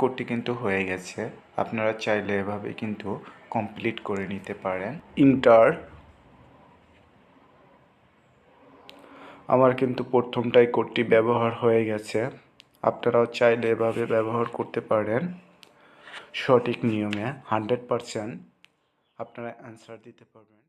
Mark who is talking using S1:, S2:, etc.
S1: কোডটি কিন্তু হয়ে গেছে। আপনারা চাইলে এভাবে কিন্তু কমপ্লিট করে নিতে পারেন। ইন্টার আমার কিন্তু প্রথমটাই কোডটি ব্যবহার হয়ে গেছে। আপনারাও চাইলে এভাবে ব্যবহার করতে পারেন। সঠিক নিয়মে 100% আপনারা অ্যান্সার দিতে পারবেন।